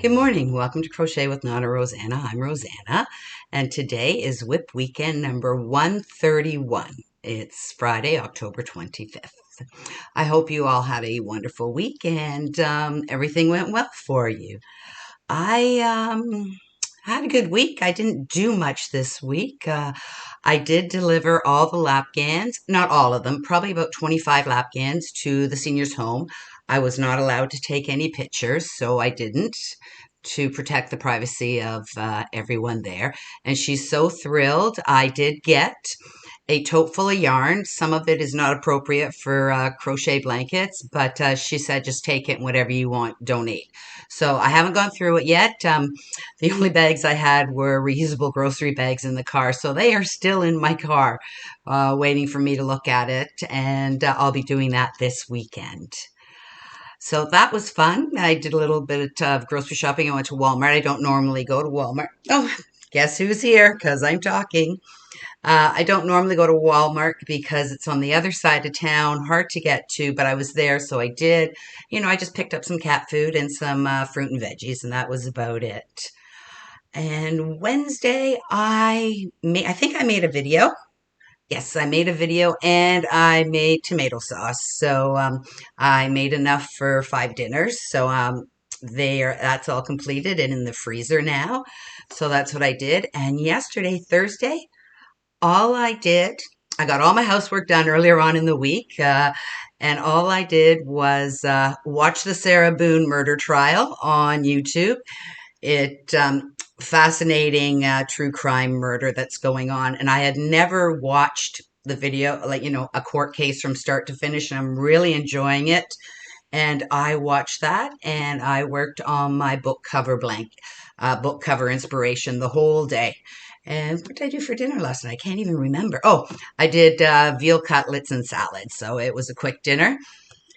Good morning. Welcome to Crochet with Nonna Rosanna. I'm Rosanna, and today is WIP weekend number 131. It's Friday, October 25th. I hope you all had a wonderful week and everything went well for you. I had a good week. I didn't do much this week. I did deliver all the lap gans, not all of them, probably about 25 lap gans to the seniors' home. I was not allowed to take any pictures, so I didn't to protect the privacy of everyone there. And she's so thrilled. I did get a tote full of yarn. Some of it is not appropriate for crochet blankets, but she said just take it and whatever you want, donate. So I haven't gone through it yet. The only bags I had were reusable grocery bags in the car, so they are still in my car waiting for me to look at it, and I'll be doing that this weekend. So that was fun. I did a little bit of grocery shopping. I went to Walmart. I don't normally go to Walmart. Oh, guess who's here? Because I'm talking. I don't normally go to Walmart because it's on the other side of town, hard to get to, but I was there, so I did. I just picked up some cat food and some fruit and veggies, and that was about it. And Wednesday, I think I made a video. Yes, I made a video and I made tomato sauce. So I made enough for 5 dinners. So that's all completed and in the freezer now. So that's what I did. And yesterday, Thursday, all I did, I got all my housework done earlier on in the week. And all I did was watch the Sarah Boone murder trial on YouTube. It fascinating true crime murder that's going on, and I had never watched the video, like a court case from start to finish, and I'm really enjoying it. And I watched that, and I worked on my book cover inspiration the whole day. And what did I do for dinner last night? I can't even remember. Oh, I did veal cutlets and salad, so it was a quick dinner.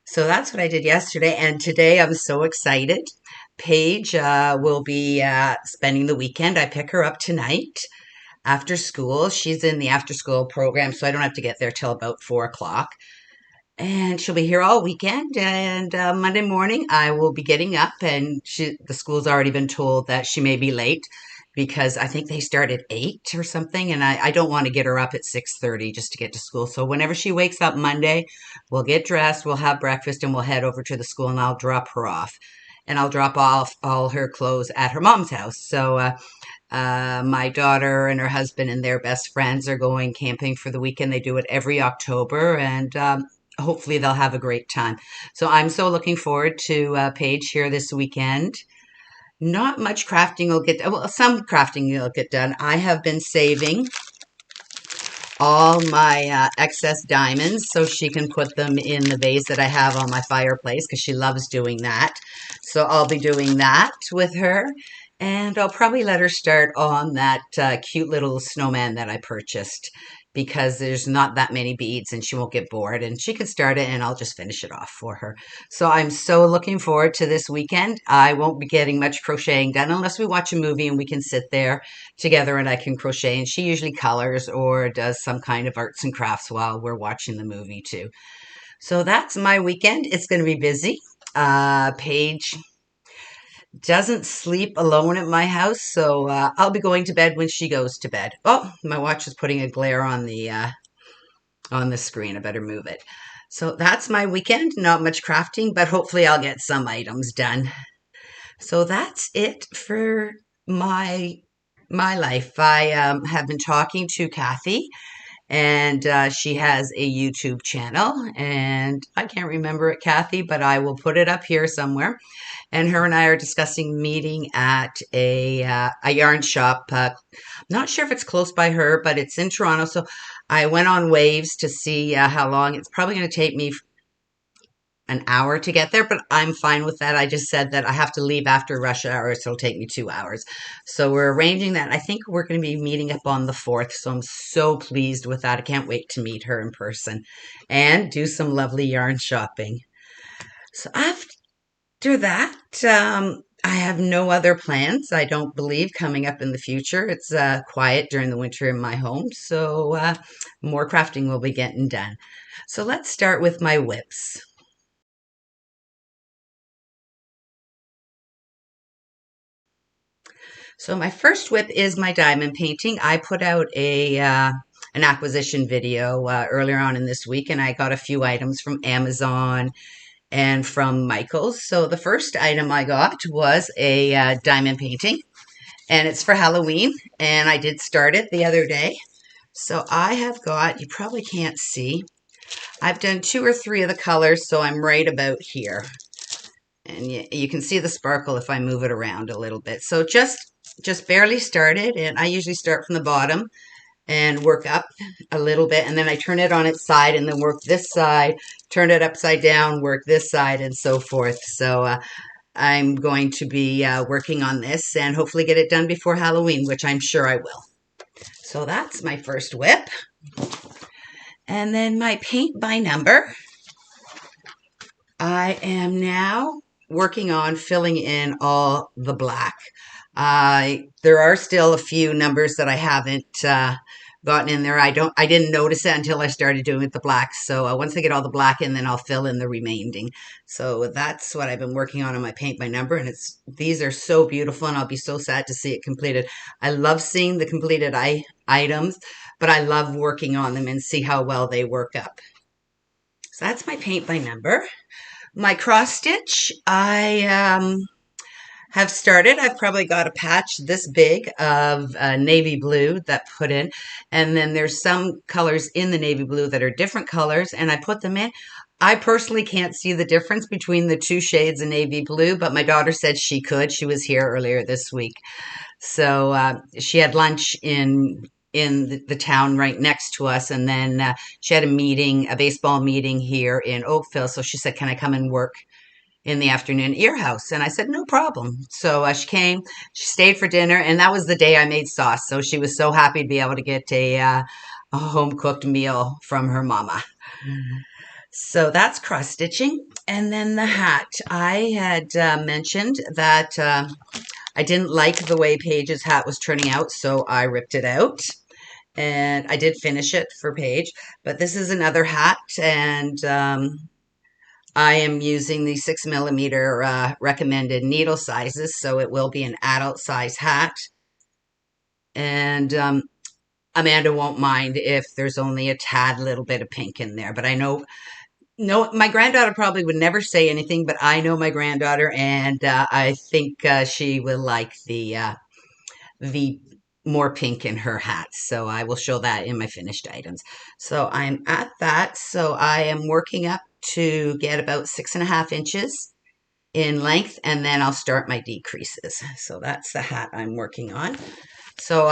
So that's what I did yesterday. And today I'm so excited. Paige will be spending the weekend. I pick her up tonight after school. She's in the after school program, so I don't have to get there till about 4 o'clock. And she'll be here all weekend. And Monday morning, I will be getting up, and the school's already been told that she may be late because I think they start at 8 or something, and I don't want to get her up at 6:30 just to get to school. So whenever she wakes up Monday, we'll get dressed, we'll have breakfast, and we'll head over to the school, and I'll drop her off. And I'll drop off all her clothes at her mom's house. So my daughter and her husband and their best friends are going camping for the weekend. They do it every October, and hopefully they'll have a great time. So I'm so looking forward to Paige here this weekend. Not much crafting will get, well, some crafting will get done. I have been saving all my excess diamonds so she can put them in the vase that I have on my fireplace because she loves doing that. So I'll be doing that with her. And I'll probably let her start on that cute little snowman that I purchased because there's not that many beads and she won't get bored, and she can start it and I'll just finish it off for her. So I'm so looking forward to this weekend. I won't be getting much crocheting done unless we watch a movie and we can sit there together and I can crochet, and she usually colors or does some kind of arts and crafts while we're watching the movie too. So that's my weekend. It's going to be busy. Paige doesn't sleep alone at my house, so I'll be going to bed when she goes to bed. Oh, my watch is putting a glare on the screen. I better move it. So that's my weekend. Not much crafting, but hopefully I'll get some items done. So that's it for my life. I have been talking to Kathy, and she has a YouTube channel, and I can't remember it, Kathy, but I will put it up here somewhere. And her and I are discussing meeting at a yarn shop. Not sure if it's close by her, but it's in Toronto. So I went on Waves to see how long. It's probably going to take me an hour to get there, but I'm fine with that. I just said that I have to leave after rush hour, so it'll take me 2 hours. So we're arranging that. I think we're going to be meeting up on the 4th, so I'm so pleased with that. I can't wait to meet her in person and do some lovely yarn shopping. So after that, I have no other plans, I don't believe, coming up in the future. It's quiet during the winter in my home, so more crafting will be getting done. So let's start with my WIPs. So my first WIP is my diamond painting. I put out an acquisition video earlier on in this week, and I got a few items from Amazon and from Michael's. So the first item I got was a diamond painting, and it's for Halloween, and I did start it the other day. So I have got, you probably can't see, I've done 2 or 3 of the colors, so I'm right about here. And you can see the sparkle if I move it around a little bit. So just barely started, and I usually start from the bottom and work up a little bit, and then I turn it on its side and then work this side, turn it upside down, work this side, and so forth. So I'm going to be working on this and hopefully get it done before Halloween, which I'm sure I will. So that's my first WIP. And then my paint by number. I am now working on filling in all the black. There are still a few numbers that I haven't gotten in there. I didn't notice it until I started doing with the black. So once I get all the black in, then I'll fill in the remaining. So that's what I've been working on my paint by number, and these are so beautiful, and I'll be so sad to see it completed. I love seeing the completed items, but I love working on them and see how well they work up. So that's my paint by number. My cross stitch, I have started. I've probably got a patch this big of navy blue that put in, and then there's some colors in the navy blue that are different colors, and I put them in. I personally can't see the difference between the 2 shades of navy blue, but my daughter said she could. She was here earlier this week. So she had lunch in the town right next to us, and then she had a baseball meeting here in Oakville. So she said, "Can I come and work in the afternoon at your house?" And I said, "No problem." So she came, she stayed for dinner, and that was the day I made sauce. So she was so happy to be able to get a home cooked meal from her mama. So that's cross stitching. And then the hat. I had mentioned that I didn't like the way Paige's hat was turning out, so I ripped it out. And I did finish it for Paige. But this is another hat, and I am using the 6mm recommended needle sizes, so it will be an adult size hat. And Amanda won't mind if there's only a tad little bit of pink in there, but I know, no, my granddaughter probably would never say anything, but I know my granddaughter, and I think she will like the more pink in her hat. So I will show that in my finished items. So I'm at that. So I am working up to get about 6.5 inches in length, and then I'll start my decreases. So that's the hat I'm working on. So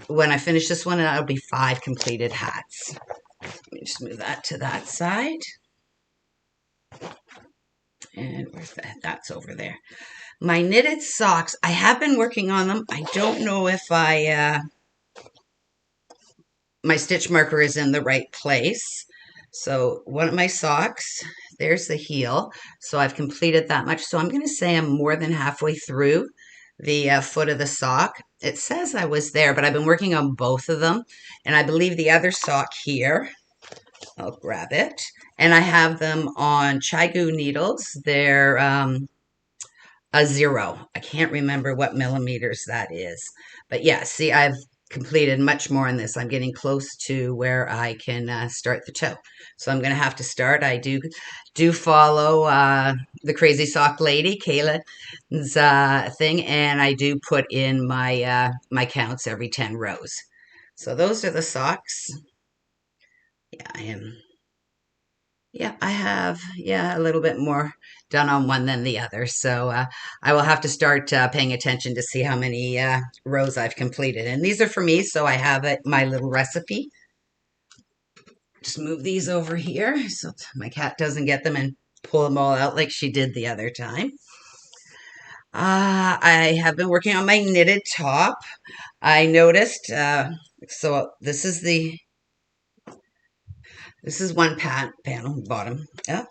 when I finish this one, that'll be 5 completed hats. Let me just move that to that side. And where's that? That's over there. My knitted socks, I have been working on them. I don't know if my stitch marker is in the right place. So one of my socks, there's the heel. So I've completed that much. So I'm going to say I'm more than halfway through the foot of the sock. It says I was there, but I've been working on both of them. And I believe the other sock here, I'll grab it. And I have them on Chigu needles. They're a 0. I can't remember what millimeters that is. But yeah, see, I've completed much more in this. I'm getting close to where I can start the toe. So I'm going to have to start. I do follow the Crazy Sock Lady, Kayla's thing, and I do put in my my counts every 10 rows. So those are the socks. Yeah, I have, a little bit more done on one than the other. So I will have to start paying attention to see how many rows I've completed. And these are for me, so I have my little recipe. Just move these over here so my cat doesn't get them and pull them all out like she did the other time. I have been working on my knitted top. I noticed, so this is one panel, bottom up.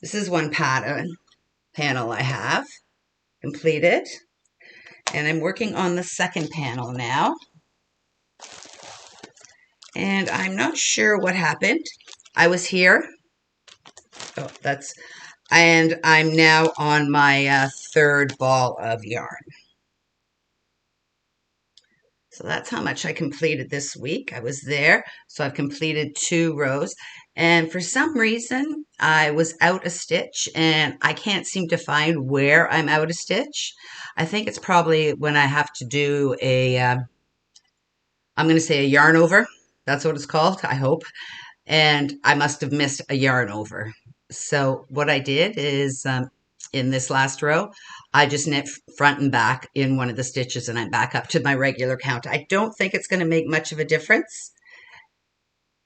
This is one panel I have completed. And I'm working on the second panel now. And I'm not sure what happened. I was here. Oh, and I'm now on my third ball of yarn. So that's how much I completed this week. I was there, so I've completed 2 rows. And for some reason, I was out a stitch and I can't seem to find where I'm out a stitch. I think it's probably when I have to do I'm going to say a yarn over. That's what it's called, I hope. And I must have missed a yarn over. So what I did is in this last row, I just knit front and back in one of the stitches and I'm back up to my regular count. I don't think it's going to make much of a difference.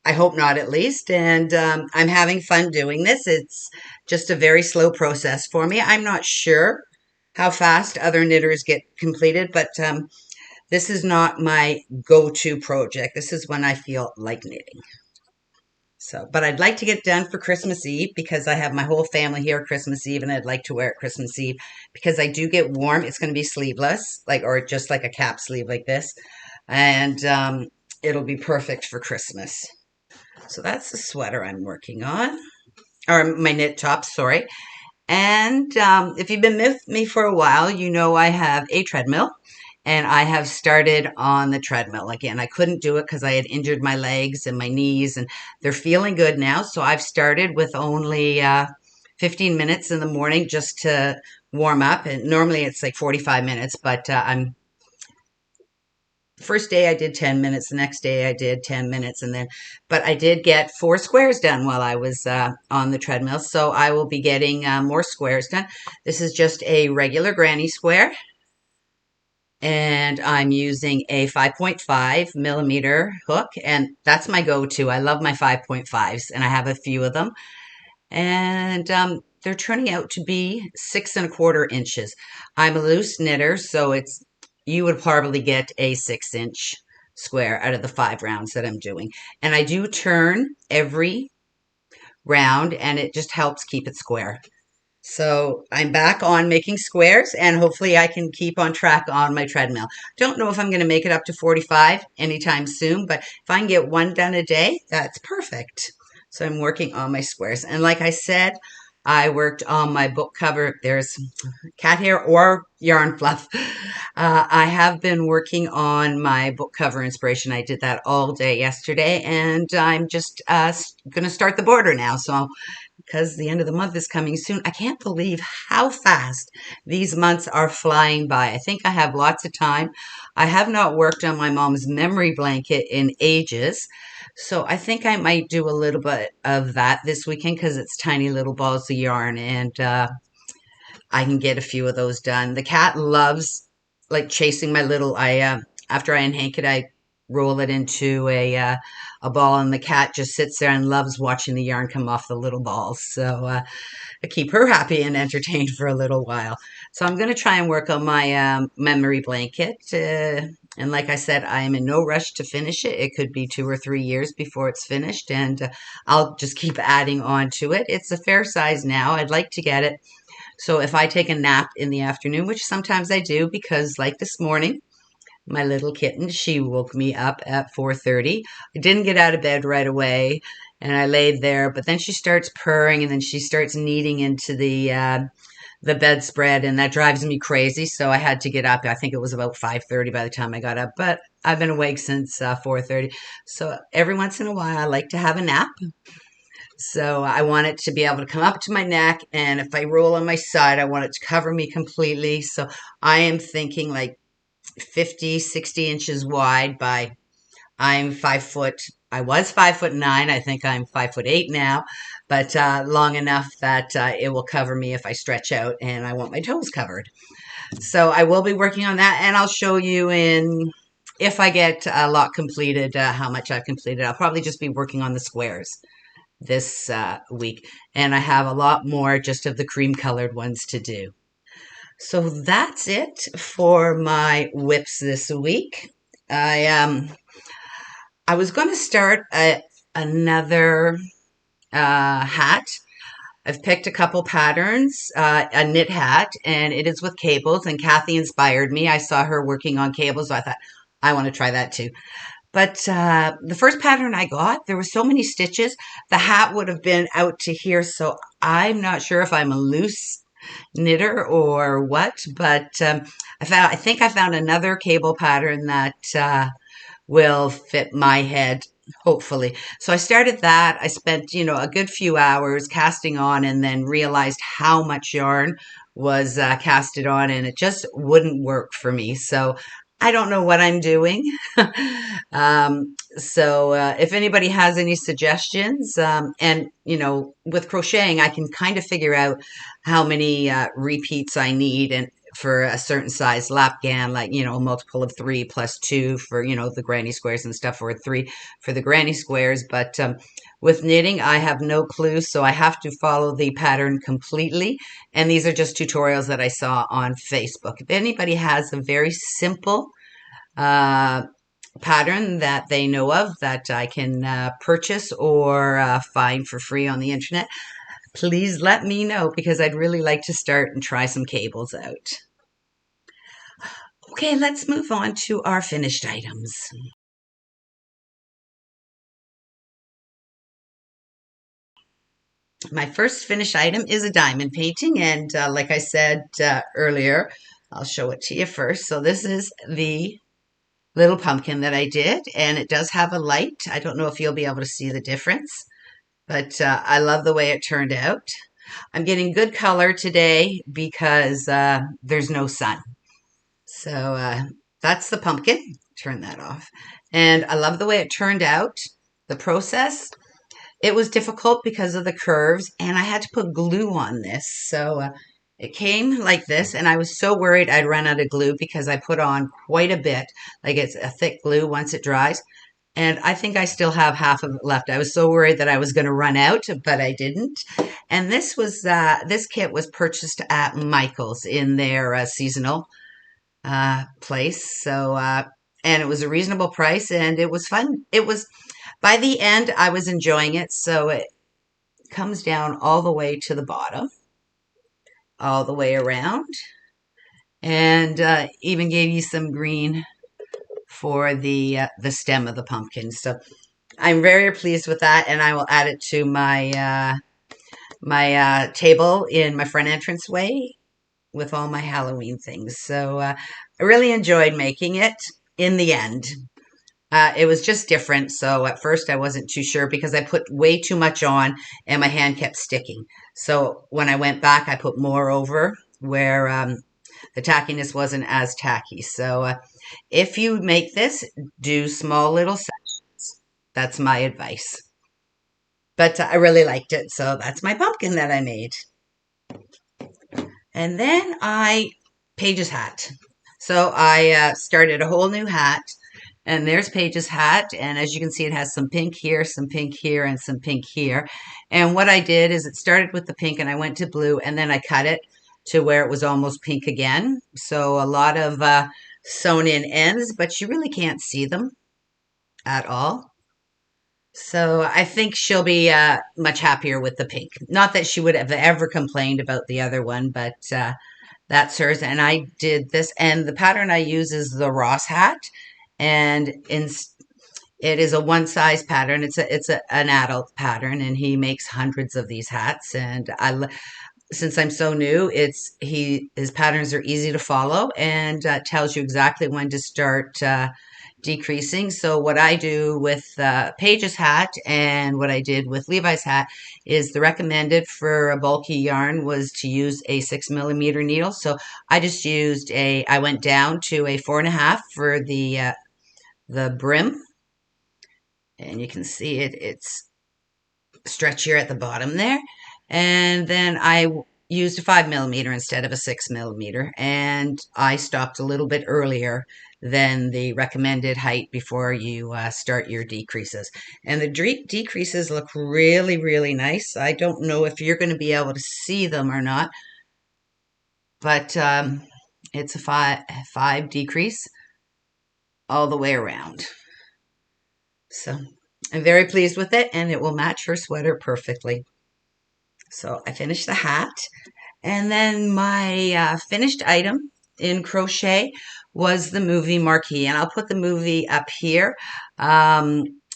I hope not, at least. And I'm having fun doing this. It's just a very slow process for me. I'm not sure how fast other knitters get completed, but this is not my go-to project. This is when I feel like knitting. So, but I'd like to get done for Christmas Eve because I have my whole family here Christmas Eve and I'd like to wear it Christmas Eve because I do get warm. It's going to be sleeveless, like, or just like a cap sleeve like this. And it'll be perfect for Christmas. So that's the sweater I'm working on, or my knit top, sorry. And if you've been with me for a while, you know I have a treadmill. And I have started on the treadmill again. I couldn't do it because I had injured my legs and my knees, and they're feeling good now. So I've started with only 15 minutes in the morning just to warm up. And normally it's like 45 minutes, but first day I did 10 minutes. The next day I did 10 minutes. But I did get 4 squares done while I was on the treadmill. So I will be getting more squares done. This is just a regular granny square. And I'm using a 5.5 millimeter hook, and that's my go-to. I love my 5.5s, and I have a few of them. And they're turning out to be 6¼ inches. I'm a loose knitter, so you would probably get a 6-inch square out of the 5 rounds that I'm doing. And I do turn every round, and it just helps keep it square. So I'm back on making squares and hopefully I can keep on track on my treadmill. Don't know if I'm going to make it up to 45 anytime soon, but if I can get 1 done a day, that's perfect. So I'm working on my squares. And like I said, I worked on my book cover. There's cat hair or yarn fluff. I have been working on my book cover inspiration. I did that all day yesterday and I'm just going to start the border now. So because the end of the month is coming soon. I can't believe how fast these months are flying by. I think I have lots of time. I have not worked on my mom's memory blanket in ages. So I think I might do a little bit of that this weekend because it's tiny little balls of yarn and I can get a few of those done. The cat loves like chasing my little, after I unhank it, I roll it into a ball and the cat just sits there and loves watching the yarn come off the little balls. So I keep her happy and entertained for a little while. So I'm going to try and work on my memory blanket. And like I said, I am in no rush to finish it. It could be 2 or 3 years before it's finished and I'll just keep adding on to it. It's a fair size now. I'd like to get it. So if I take a nap in the afternoon, which sometimes I do because like this morning, my little kitten, she woke me up at 4:30. I didn't get out of bed right away and I laid there, but then she starts purring and then she starts kneading into the bedspread and that drives me crazy. So I had to get up. I think it was about 5:30 by the time I got up, but I've been awake since 4:30. So every once in a while I like to have a nap. So I want it to be able to come up to my neck. And if I roll on my side, I want it to cover me completely. So I am thinking like 50, 60 inches wide by, I'm 5 foot. I was 5'9". I think I'm 5'8" now, but long enough that it will cover me if I stretch out and I want my toes covered. So I will be working on that and I'll show you if I get a lot completed, how much I've completed. I'll probably just be working on the squares this week. And I have a lot more just of the cream colored ones to do. So that's it for my WIPs this week. I was going to start another hat. I've picked a couple patterns, a knit hat, and it is with cables, and Kathy inspired me. I saw her working on cables, so I thought, I want to try that too. But the first pattern I got, there were so many stitches, the hat would have been out to here, so I'm not sure if I'm a loose knitter or what, but I think I found another cable pattern that will fit my head, hopefully. So I started that. I spent, a good few hours casting on and then realized how much yarn was casted on and it just wouldn't work for me. So I don't know what I'm doing. So if anybody has any suggestions, and with crocheting, I can kind of figure out how many repeats I need and for a certain size lapgan, like, a multiple of 3 plus 2 for, the granny squares and stuff, or 3 for the granny squares. But with knitting, I have no clue, so I have to follow the pattern completely. And these are just tutorials that I saw on Facebook. If anybody has a very simple uh, pattern that they know of that I can purchase or find for free on the internet, please let me know because I'd really like to start and try some cables out. Okay, let's move on to our finished items. My first finished item is a diamond painting, and like I said earlier, I'll show it to you first. So this is the little pumpkin that I did, and it does have a light. I don't know if you'll be able to see the difference, but I love the way it turned out. I'm getting good color today because there's no sun. So that's the pumpkin. Turn that off. And I love the way it turned out. The process, it was difficult because of the curves, and I had to put glue on this. So it came like this, and I was so worried I'd run out of glue because I put on quite a bit. Like it's a thick glue once it dries. And I think I still have half of it left. I was so worried that I was going to run out, but I didn't. And this kit was purchased at Michael's in their seasonal place. So, and it was a reasonable price and it was fun. It was, by the end, I was enjoying it. So it comes down all the way to the bottom, all the way around, and even gave you some green for the stem of the pumpkin. So I'm very pleased with that, and I will add it to my table in my front entranceway with all my Halloween things. So I really enjoyed making it in the end. It was just different. So at first I wasn't too sure because I put way too much on and my hand kept sticking. So when I went back, I put more over where the tackiness wasn't as tacky. So if you make this, do small little sections. That's my advice. But I really liked it. So that's my pumpkin that I made. And then Paige's hat. So I started a whole new hat. And there's Paige's hat. And as you can see, it has some pink here, some pink here, and some pink here. And what I did is it started with the pink and I went to blue and then I cut it to where it was almost pink again. So a lot of sewn in ends, but you really can't see them at all. So I think she'll be much happier with the pink. Not that she would have ever complained about the other one, but that's hers. And I did this, and the pattern I use is the Ross hat, and it is a one size pattern. It's an adult pattern, and he makes hundreds of these hats. And since I'm so new, his patterns are easy to follow and tells you exactly when to start decreasing. So what I do with Paige's hat and what I did with Levi's hat is the recommended for a bulky yarn was to use a 6mm needle. So I just used I went down to a 4.5 for the brim, and you can see it's stretchier at the bottom there. And then I used a 5mm instead of a 6mm, and I stopped a little bit earlier than the recommended height before you start your decreases. And the decreases look really, really nice. I don't know if you're going to be able to see them or not, but it's a five decrease all the way around. So I'm very pleased with it, and it will match her sweater perfectly. So I finished the hat. And then my finished item in crochet was the movie Marquee. And I'll put the movie up here.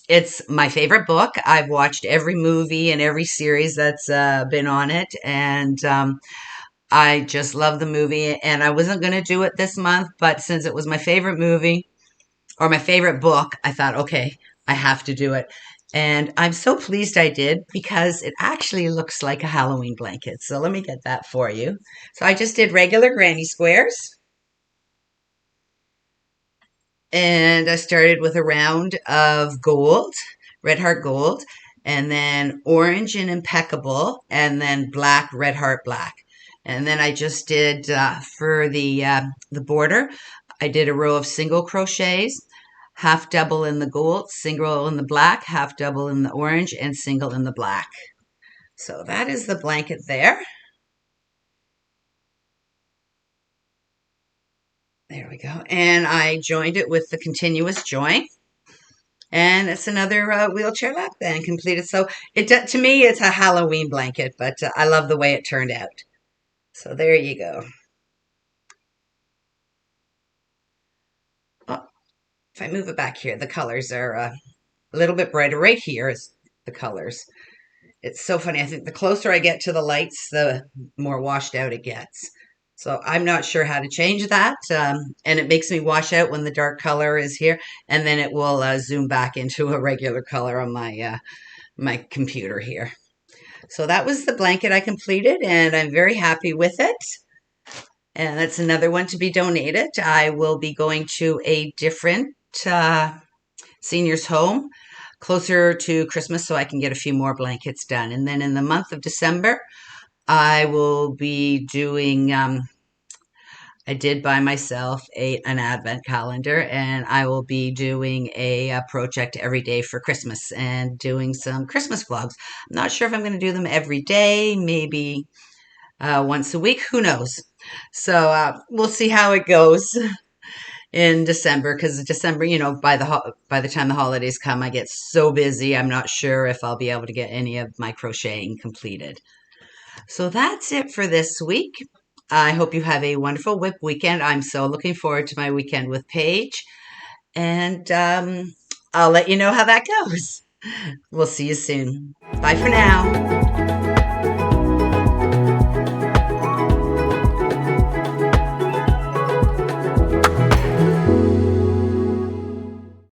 It's my favorite book. I've watched every movie and every series that's been on it. And I just love the movie, and I wasn't going to do it this month, but since it was my favorite movie or my favorite book, I thought, okay, I have to do it. And I'm so pleased I did because it actually looks like a Halloween blanket. So let me get that for you. So I just did regular granny squares. And I started with a round of gold, red heart gold, and then orange and impeccable, and then black, red heart black. And then I just did for the border, I did a row of single crochets, half double in the gold, single in the black, half double in the orange, and single in the black. So that is the blanket there. There we go. And I joined it with the continuous join. And it's another wheelchair lap band completed. So it to me, it's a Halloween blanket, but I love the way it turned out. So there you go. Oh, if I move it back here, the colors are a little bit brighter. Right here is the colors. It's so funny. I think the closer I get to the lights, the more washed out it gets. So I'm not sure how to change that. And it makes me wash out when the dark color is here, and then it will zoom back into a regular color on my computer here. So that was the blanket I completed, and I'm very happy with it. And that's another one to be donated. I will be going to a different senior's home closer to Christmas so I can get a few more blankets done. And then in the month of December, I will be doing, I did buy myself an advent calendar, and I will be doing a project every day for Christmas and doing some Christmas vlogs. I'm not sure if I'm going to do them every day, maybe once a week. Who knows? So we'll see how it goes in December, because December, by the time the holidays come, I get so busy. I'm not sure if I'll be able to get any of my crocheting completed. So that's it for this week. I hope you have a wonderful WIP weekend. I'm so looking forward to my weekend with Paige, and I'll let you know how that goes. We'll see you soon. Bye for now.